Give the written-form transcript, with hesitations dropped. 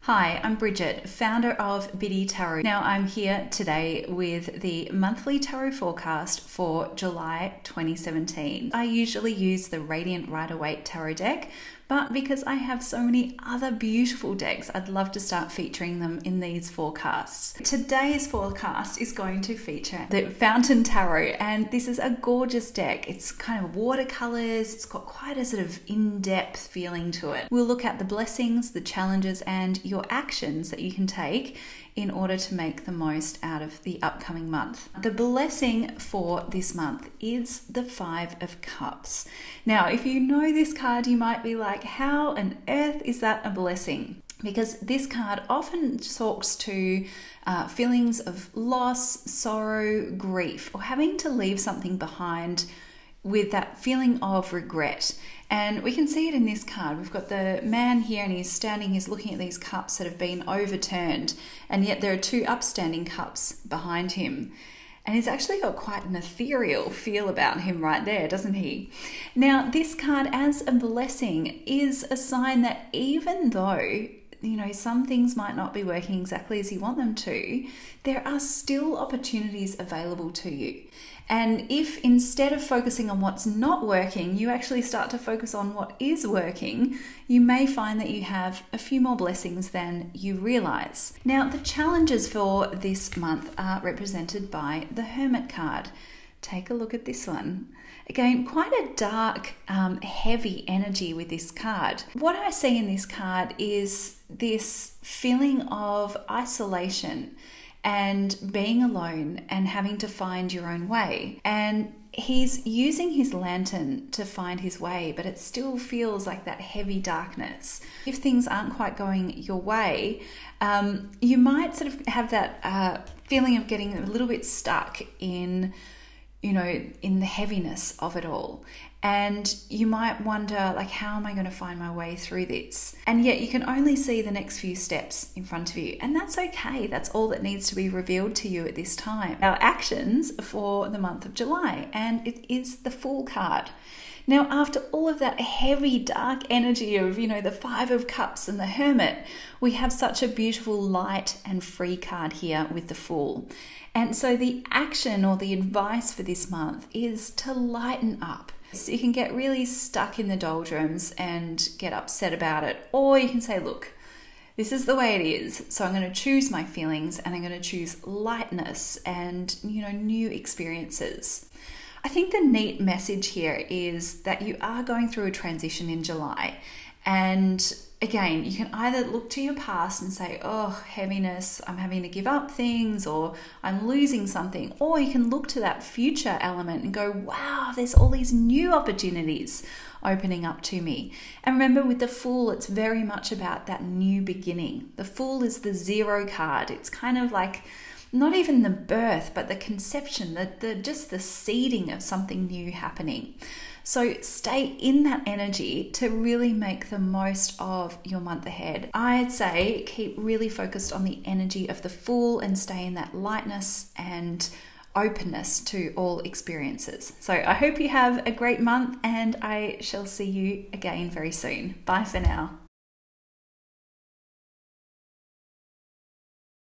Hi, I'm Bridget, founder of Biddy Tarot. Now I'm here today with the monthly tarot forecast for July 2017. I usually use the Radiant Rider-Waite tarot deck, but because I have so many other beautiful decks, I'd love to start featuring them in these forecasts. Today's forecast is going to feature the Fountain Tarot, and this is a gorgeous deck. It's kind of watercolors, it's got quite a sort of in-depth feeling to it. We'll look at the blessings, the challenges, and your actions that you can take in order to make the most out of the upcoming month. The blessing for this month is the Five of Cups. Now, if you know this card, you might be like, how on earth is that a blessing? Because this card often talks to feelings of loss, sorrow, grief, or having to leave something behind with that feeling of regret. And we can see it in this card. We've got the man here and he's standing, he's looking at these cups that have been overturned, and yet there are two upstanding cups behind him. And he's actually got quite an ethereal feel about him right there, doesn't he? Now, this card as a blessing is a sign that even though some things might not be working exactly as you want them to, there are still opportunities available to you. And if instead of focusing on what's not working, you actually start to focus on what is working, you may find that you have a few more blessings than you realize. Now, the challenges for this month are represented by the Hermit card. Take a look at this one. Again, quite a dark, heavy energy with this card. What I see in this card is this feeling of isolation and being alone and having to find your own way. And he's using his lantern to find his way, but it still feels like that heavy darkness. If things aren't quite going your way, you might sort of have that feeling of getting a little bit stuck in the heaviness of it all. And you might wonder, like, how am I going to find my way through this? And yet you can only see the next few steps in front of you. And that's okay. That's all that needs to be revealed to you at this time. Our actions for the month of July, and it is the Fool card. Now, after all of that heavy, dark energy of, the Five of Cups and the Hermit, we have such a beautiful light and free card here with the Fool. And so the action or the advice for this month is to lighten up. So you can get really stuck in the doldrums and get upset about it. Or you can say, look, this is the way it is. So I'm going to choose my feelings and I'm going to choose lightness and, new experiences. I think the neat message here is that you are going through a transition in July. And again, you can either look to your past and say, oh, heaviness, I'm having to give up things, or I'm losing something. Or you can look to that future element and go, wow, there's all these new opportunities opening up to me. And remember, with the Fool, it's very much about that new beginning. The Fool is the zero card. It's kind of like not even the birth, but the conception, just the seeding of something new happening. So stay in that energy to really make the most of your month ahead. I'd say keep really focused on the energy of the Fool and stay in that lightness and openness to all experiences. So I hope you have a great month, and I shall see you again very soon. Bye for now.